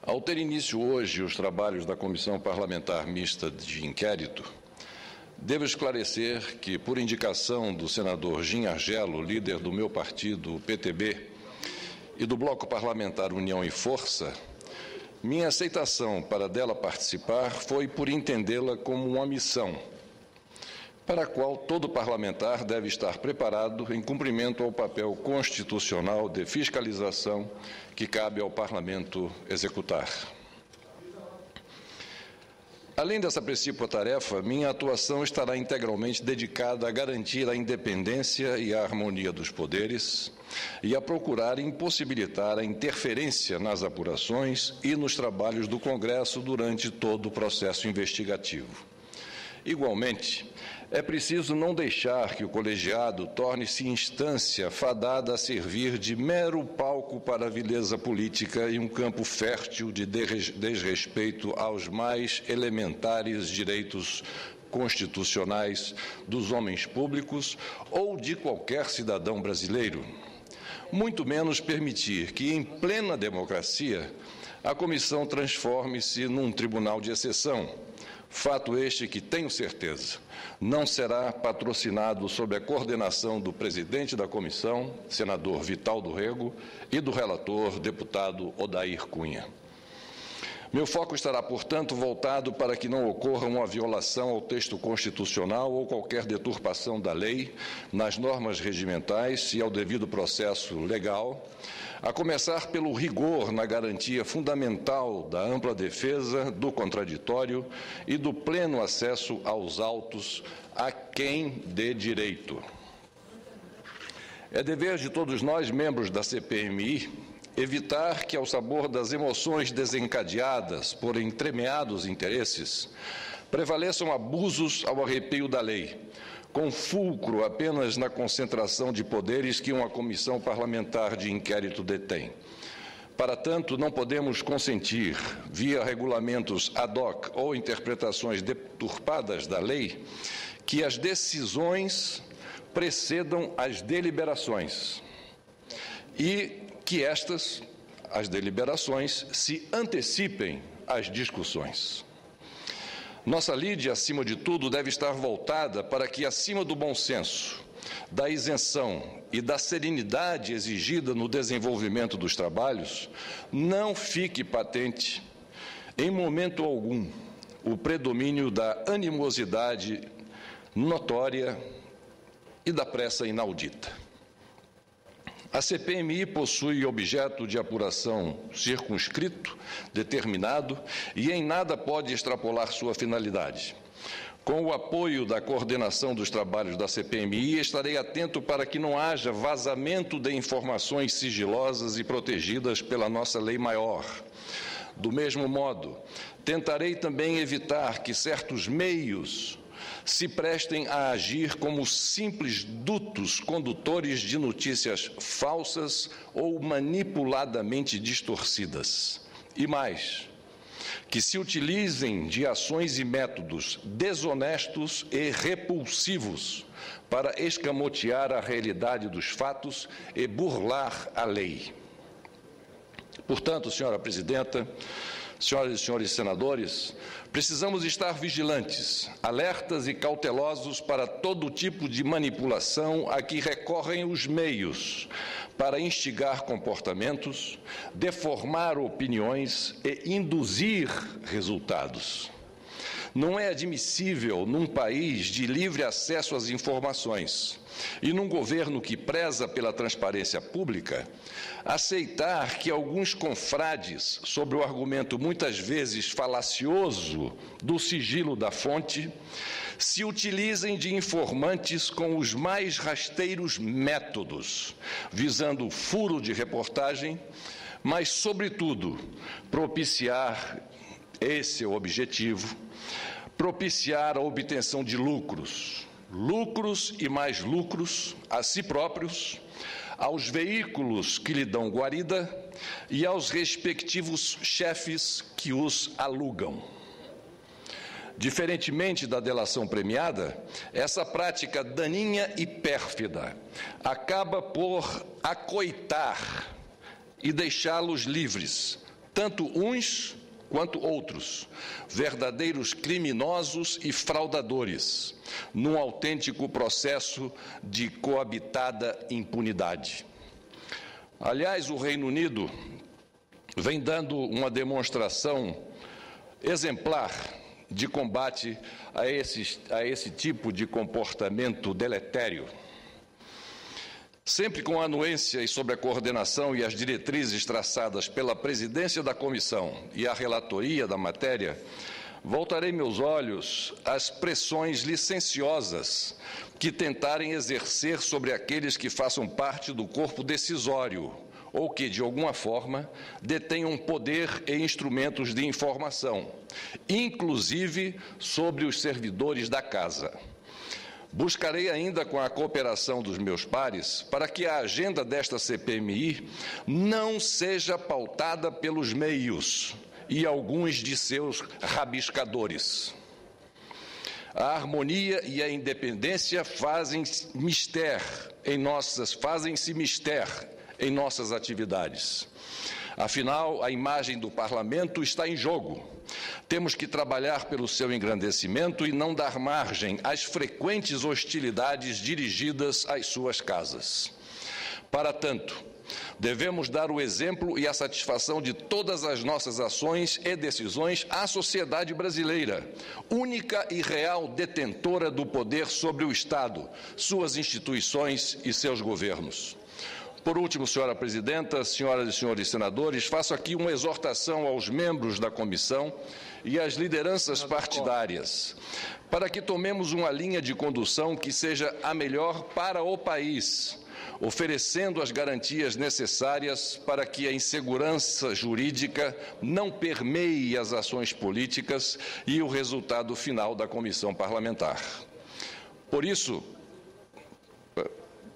Ao ter início hoje os trabalhos da Comissão Parlamentar Mista de Inquérito, devo esclarecer que, por indicação do senador Gin Argello, líder do meu partido, o PTB, e do Bloco Parlamentar União e Força, minha aceitação para dela participar foi por entendê-la como uma missão, para a qual todo parlamentar deve estar preparado em cumprimento ao papel constitucional de fiscalização que cabe ao Parlamento executar. Além dessa principal tarefa, minha atuação estará integralmente dedicada a garantir a independência e a harmonia dos poderes e a procurar impossibilitar a interferência nas apurações e nos trabalhos do Congresso durante todo o processo investigativo. Igualmente, é preciso não deixar que o colegiado torne-se instância fadada a servir de mero palco para a vileza política e um campo fértil de desrespeito aos mais elementares direitos constitucionais dos homens públicos ou de qualquer cidadão brasileiro. Muito menos permitir que, em plena democracia, a comissão transforme-se num tribunal de exceção. Fato este que, tenho certeza, não será patrocinado sob a coordenação do presidente da comissão, senador Vital do Rego, e do relator, deputado Odair Cunha. Meu foco estará, portanto, voltado para que não ocorra uma violação ao texto constitucional ou qualquer deturpação da lei, nas normas regimentais e ao devido processo legal, a começar pelo rigor na garantia fundamental da ampla defesa, do contraditório e do pleno acesso aos autos a quem dê direito. É dever de todos nós, membros da CPMI, evitar que, ao sabor das emoções desencadeadas por entremeados interesses, prevaleçam abusos ao arrepio da lei, com fulcro apenas na concentração de poderes que uma comissão parlamentar de inquérito detém. Para tanto, não podemos consentir, via regulamentos ad hoc ou interpretações deturpadas da lei, que as decisões precedam as deliberações e que as deliberações, se antecipem às discussões. Nossa lide, acima de tudo, deve estar voltada para que, acima do bom senso, da isenção e da serenidade exigida no desenvolvimento dos trabalhos, não fique patente, em momento algum, o predomínio da animosidade notória e da pressa inaudita. A CPMI possui objeto de apuração circunscrito, determinado, e em nada pode extrapolar sua finalidade. Com o apoio da coordenação dos trabalhos da CPMI, estarei atento para que não haja vazamento de informações sigilosas e protegidas pela nossa lei maior. Do mesmo modo, tentarei também evitar que certos meios se prestem a agir como simples dutos condutores de notícias falsas ou manipuladamente distorcidas. E mais, que se utilizem de ações e métodos desonestos e repulsivos para escamotear a realidade dos fatos e burlar a lei. Portanto, senhora presidenta, senhoras e senhores senadores, precisamos estar vigilantes, alertas e cautelosos para todo tipo de manipulação a que recorrem os meios para instigar comportamentos, deformar opiniões e induzir resultados. Não é admissível, num país de livre acesso às informações e num governo que preza pela transparência pública, aceitar que alguns confrades, sob o argumento muitas vezes falacioso do sigilo da fonte, se utilizem de informantes com os mais rasteiros métodos, visando o furo de reportagem, mas, sobretudo, propiciar, esse é o objetivo, propiciar a obtenção de lucros e mais lucros a si próprios, aos veículos que lhe dão guarida e aos respectivos chefes que os alugam. Diferentemente da delação premiada, essa prática daninha e pérfida acaba por acoitar e deixá-los livres tanto uns quanto outros, verdadeiros criminosos e fraudadores, num autêntico processo de coabitada impunidade. Aliás, o Reino Unido vem dando uma demonstração exemplar de combate a esse tipo de comportamento deletério. Sempre com a anuência e sob a coordenação e as diretrizes traçadas pela presidência da comissão e a relatoria da matéria, voltarei meus olhos às pressões licenciosas que tentarem exercer sobre aqueles que façam parte do corpo decisório ou que, de alguma forma, detenham poder e instrumentos de informação, inclusive sobre os servidores da Casa. Buscarei ainda com a cooperação dos meus pares para que a agenda desta CPMI não seja pautada pelos meios e alguns de seus rabiscadores. A harmonia e a independência fazem-se mister em nossas atividades. Afinal, a imagem do Parlamento está em jogo. Temos que trabalhar pelo seu engrandecimento e não dar margem às frequentes hostilidades dirigidas às suas casas. Para tanto, devemos dar o exemplo e a satisfação de todas as nossas ações e decisões à sociedade brasileira, única e real detentora do poder sobre o Estado, suas instituições e seus governos. Por último, senhora presidenta, senhoras e senhores senadores, faço aqui uma exortação aos membros da comissão e às lideranças partidárias, para que tomemos uma linha de condução que seja a melhor para o país, oferecendo as garantias necessárias para que a insegurança jurídica não permeie as ações políticas e o resultado final da comissão parlamentar. Por isso,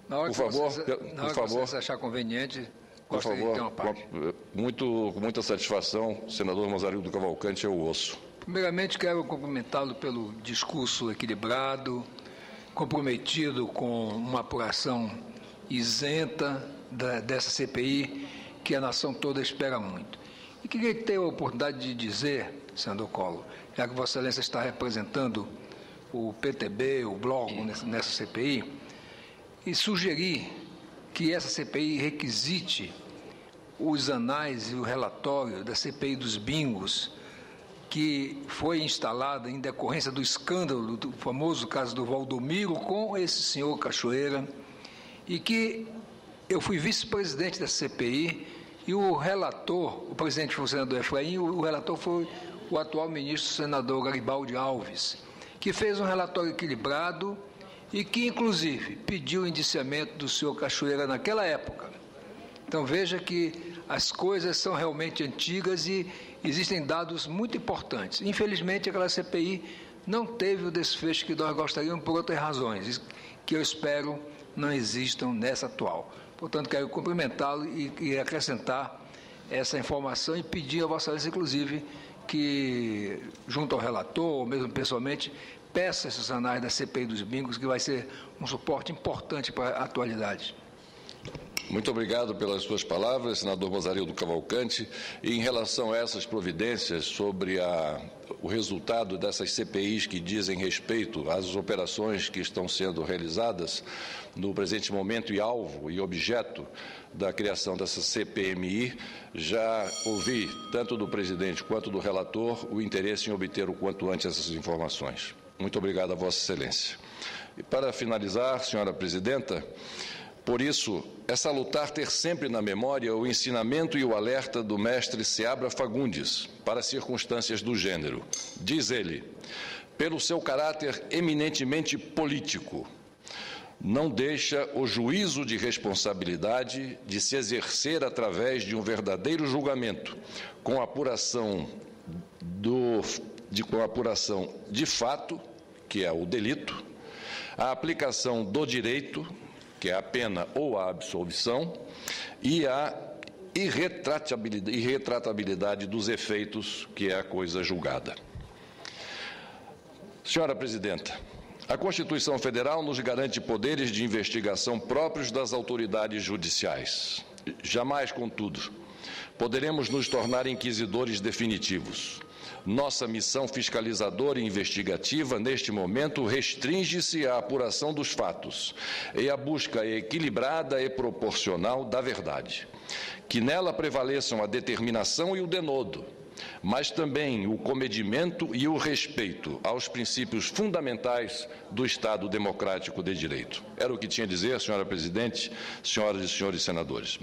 por favor, você achar conveniente, por favor, com muita satisfação, senador Mazarildo Cavalcante, eu ouço. Primeiramente, quero cumprimentá-lo pelo discurso equilibrado, comprometido com uma apuração isenta dessa CPI, que a nação toda espera muito. E queria ter a oportunidade de dizer, senador Collor, já que Vossa Excelência está representando o PTB, o Bloco, nessa CPI, e sugerir que essa CPI requisite os anais e o relatório da CPI dos bingos, que foi instalada em decorrência do escândalo do famoso caso do Valdomiro com esse senhor Cachoeira, e que eu fui vice-presidente da CPI e o relator, o presidente foi o senador Efraim, o relator foi o atual ministro, o senador Garibaldi Alves, que fez um relatório equilibrado e que, inclusive, pediu o indiciamento do senhor Cachoeira naquela época. Então, veja que as coisas são realmente antigas e existem dados muito importantes. Infelizmente, aquela CPI não teve o desfecho que nós gostaríamos por outras razões, que eu espero não existam nessa atual. Portanto, quero cumprimentá-lo e acrescentar essa informação e pedir a Vossa Excelência, inclusive, que, junto ao relator, ou mesmo pessoalmente, peça esses anais da CPI dos bingos, que vai ser um suporte importante para a atualidade. Muito obrigado pelas suas palavras, senador Mazarildo Cavalcante. E em relação a essas providências sobre o resultado dessas CPIs que dizem respeito às operações que estão sendo realizadas no presente momento e alvo e objeto da criação dessa CPMI, já ouvi, tanto do presidente quanto do relator, o interesse em obter o quanto antes essas informações. Muito obrigado a Vossa Excelência. E para finalizar, senhora presidenta, por isso, é salutar ter sempre na memória o ensinamento e o alerta do mestre Seabra Fagundes para circunstâncias do gênero. Diz ele, pelo seu caráter eminentemente político, não deixa o juízo de responsabilidade de se exercer através de um verdadeiro julgamento, com apuração de fato, que é o delito, a aplicação do direito, que é a pena ou a absolvição, e a irretratabilidade dos efeitos, que é a coisa julgada. Senhora Presidenta, a Constituição Federal nos garante poderes de investigação próprios das autoridades judiciais. Jamais, contudo, poderemos nos tornar inquisidores definitivos. Nossa missão fiscalizadora e investigativa, neste momento, restringe-se à apuração dos fatos e à busca equilibrada e proporcional da verdade. Que nela prevaleçam a determinação e o denodo, mas também o comedimento e o respeito aos princípios fundamentais do Estado democrático de direito. Era o que tinha a dizer, senhora presidente, senhoras e senhores senadores.